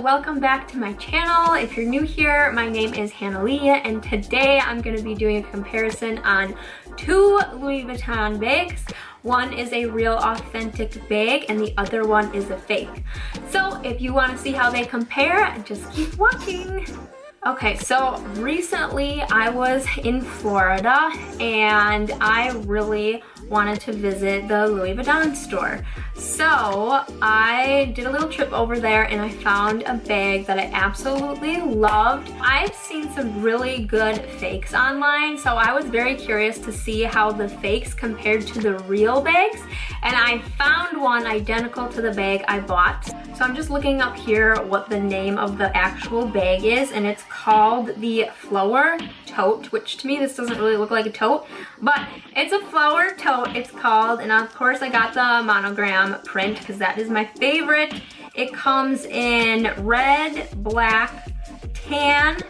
welcome back to my channel. If you're new here, my name is Hannah Lee, and today I'm going to be doing a comparison on two Louis Vuitton bags. One is a real authentic bag and the other one is a fake. So if you want to see how they compare, just keep watching. Okay, so recently I was in Florida and I really wanted to visit the Louis Vuitton store. So I did a little trip over there and I found a bag that I absolutely loved. I've seen some really good fakes online, so I was very curious to see how the fakes compared to the real bags, and I found one identical to the bag I bought. So I'm just looking up here what the name of the actual bag is, and it's called the Flower Tote, which to me this doesn't really look like a tote, but it's a flower tote it's called. And of course I got the monogram print because that is my favorite. It comes in red, black, tan,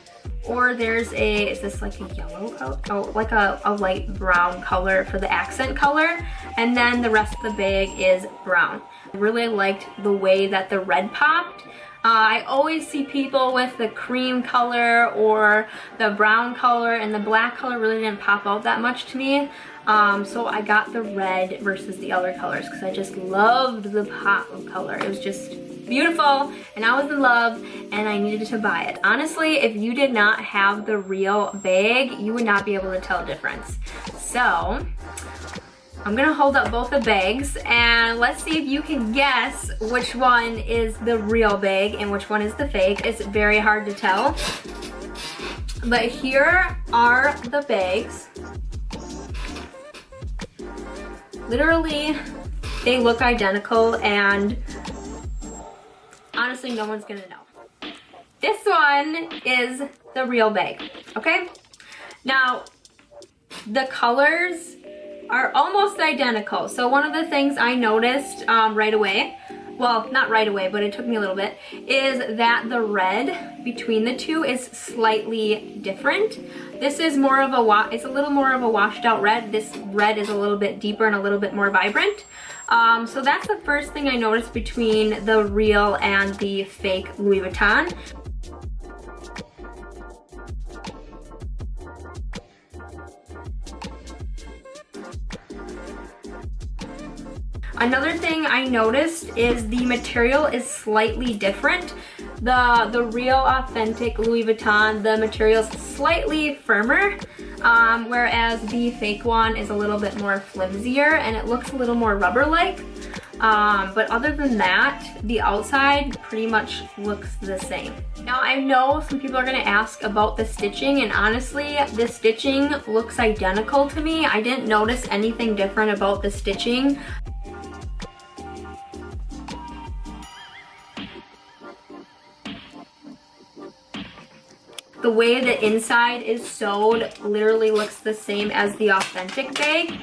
or there's a, is this like a yellow color? Oh, like a light brown color for the accent color. And then the rest of the bag is brown. I really liked the way that the red popped. I always see people with the cream color or the brown color, and the black color really didn't pop out that much to me. So I got the red versus the other colors because I just loved the pop of color. It was just beautiful and I was in love and I needed to buy it. Honestly, if you did not have the real bag, you would not be able to tell a difference. So I'm gonna hold up both the bags and let's see if you can guess which one is the real bag and which one is the fake. It's very hard to tell. But here are the bags. Literally, they look identical and honestly, no one's gonna know. This one is the real bag, okay? Now, the colors are almost identical. So one of the things I noticed right away, well, not right away, but it took me a little bit, is that the red between the two is slightly different. This is more of a, it's a little more of a washed out red. This red is a little bit deeper and a little bit more vibrant. So that's the first thing I noticed between the real and the fake Louis Vuitton. Another thing I noticed is the material is slightly different. The real authentic Louis Vuitton, the material is slightly firmer, whereas the fake one is a little bit more flimsier and it looks a little more rubber-like. But other than that, the outside pretty much looks the same. Now I know some people are gonna ask about the stitching, and honestly, the stitching looks identical to me. I didn't notice anything different about the stitching. The way the inside is sewed literally looks the same as the authentic bag.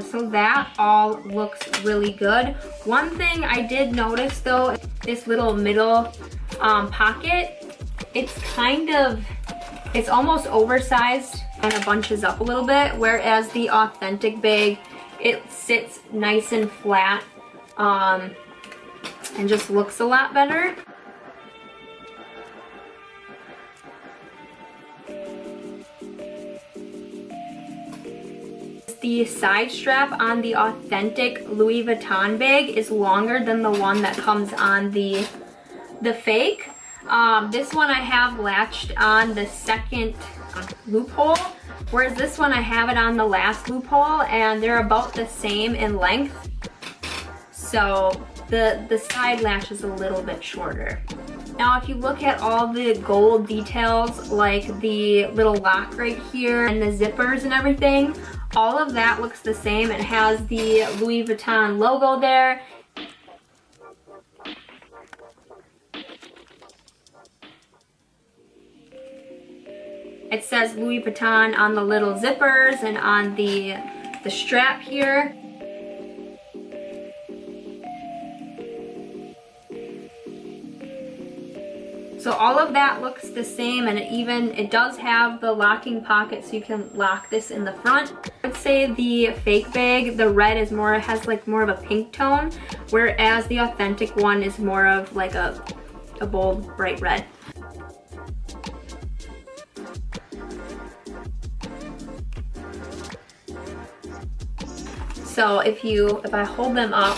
So that all looks really good. One thing I did notice though, this little middle pocket, it's almost oversized and it bunches up a little bit, whereas the authentic bag, it sits nice and flat and just looks a lot better. The side strap on the authentic Louis Vuitton bag is longer than the one that comes on the fake. This one I have latched on the second loophole, whereas this one I have it on the last loophole, and they're about the same in length. So the side latch is a little bit shorter. Now if you look at all the gold details, like the little lock right here and the zippers and everything, all of that looks the same. It has the Louis Vuitton logo there. It says Louis Vuitton on the little zippers and on the strap here. So all of that looks the same, and it does have the locking pocket so you can lock this in the front. I would say the fake bag, the red is has like more of a pink tone, whereas the authentic one is more of like a a bold, bright red. So if I hold them up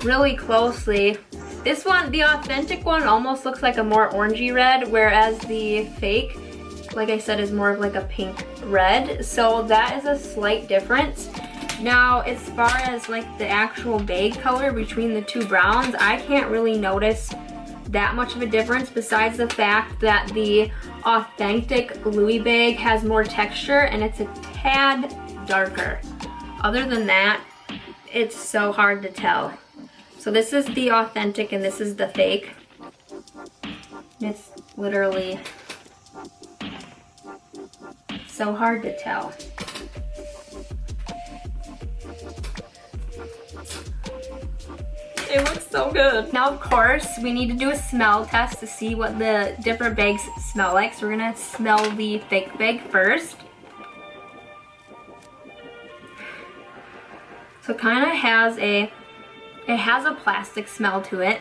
really closely, this one, the authentic one, almost looks like a more orangey red, whereas the fake, like I said, is more of like a pink red. So that is a slight difference. Now, as far as like the actual bag color between the two browns, I can't really notice that much of a difference, besides the fact that the authentic Louis bag has more texture and it's a tad darker. Other than that, it's so hard to tell. So this is the authentic and this is the fake. It's literally so hard to tell. It looks so good. Now, of course, we need to do a smell test to see what the different bags smell like. So we're gonna smell the fake bag first. So it kind of has a plastic smell to it.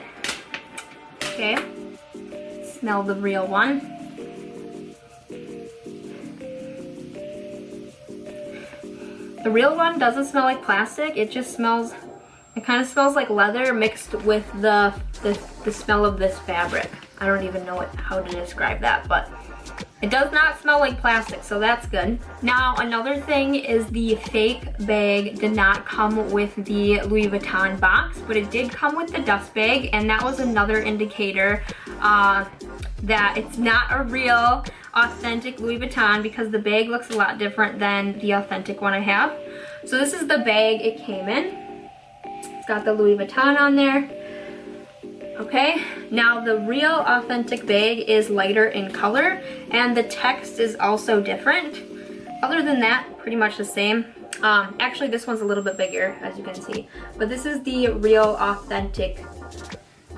Okay, smell the real one. The real one doesn't smell like plastic, it just smells, it kind of smells like leather mixed with the smell of this fabric. I don't even know how to describe that, but it does not smell like plastic, so that's good. Now, another thing is the fake bag did not come with the Louis Vuitton box, but it did come with the dust bag, and that was another indicator that it's not a real, authentic Louis Vuitton, because the bag looks a lot different than the authentic one I have. So this is the bag it came in. It's got the Louis Vuitton on there. Okay, now the real authentic bag is lighter in color and the text is also different. Other than that, pretty much the same. Actually, this one's a little bit bigger, as you can see. But this is the real authentic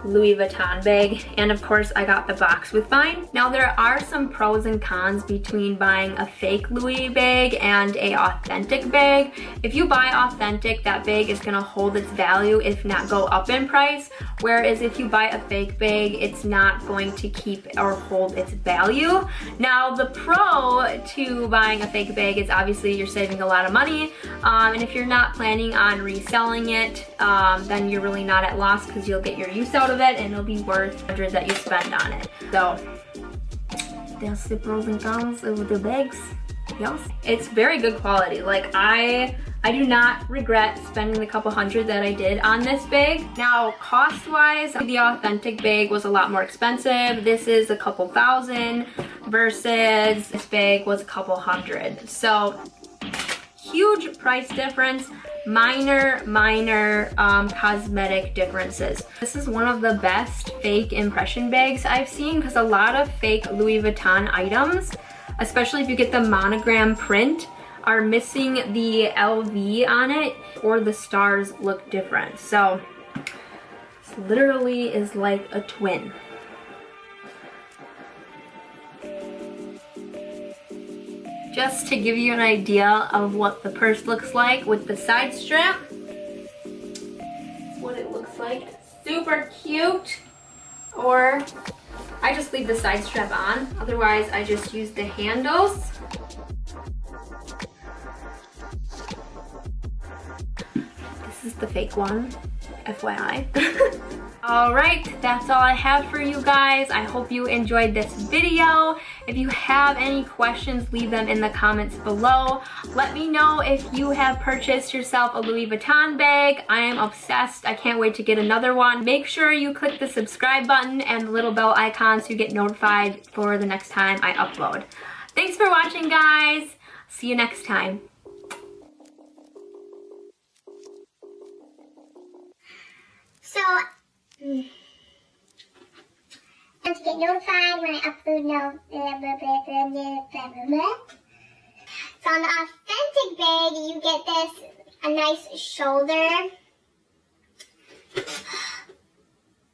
Louis Vuitton bag, and of course I got the box with mine. Now, there are some pros and cons between buying a fake Louis bag and a authentic bag. If you buy authentic, that bag is gonna hold its value, if not go up in price, whereas if you buy a fake bag, it's not going to keep or hold its value. Now, the pro to buying a fake bag is obviously you're saving a lot of money, and if you're not planning on reselling it, then you're really not at loss, because you'll get your use out of it and it'll be worth the $100 that you spend on it. So that's the pros and cons of the bags. Yes, it's very good quality. Like, I do not regret spending the couple $100 that I did on this bag. Now, cost-wise, the authentic bag was a lot more expensive. This is a couple $1,000 versus this bag was a couple $100. So huge price difference. Minor cosmetic differences. This is one of the best fake impression bags I've seen, because a lot of fake Louis Vuitton items, especially if you get the monogram print, are missing the LV on it, or the stars look different. So this literally is like a twin. Just to give you an idea of what the purse looks like with the side strap. That's what it looks like. Super cute. Or I just leave the side strap on. Otherwise, I just use the handles. This is the fake one, FYI. All right, that's all I have for you guys. I hope you enjoyed this video. If you have any questions, leave them in the comments below. Let me know if you have purchased yourself a Louis Vuitton bag. I am obsessed. I can't wait to get another one. Make sure you click the subscribe button and the little bell icon so you get notified for the next time I upload. Thanks for watching, guys. See you next time. So, and to get notified when I upload So on the authentic bag, you get this, a nice shoulder.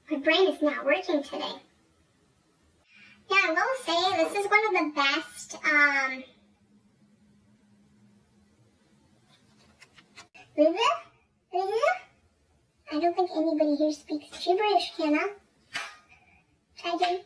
My brain is not working today. Yeah, I will say this is one of the best, I don't think anybody here speaks gibberish, Hannah. Try again.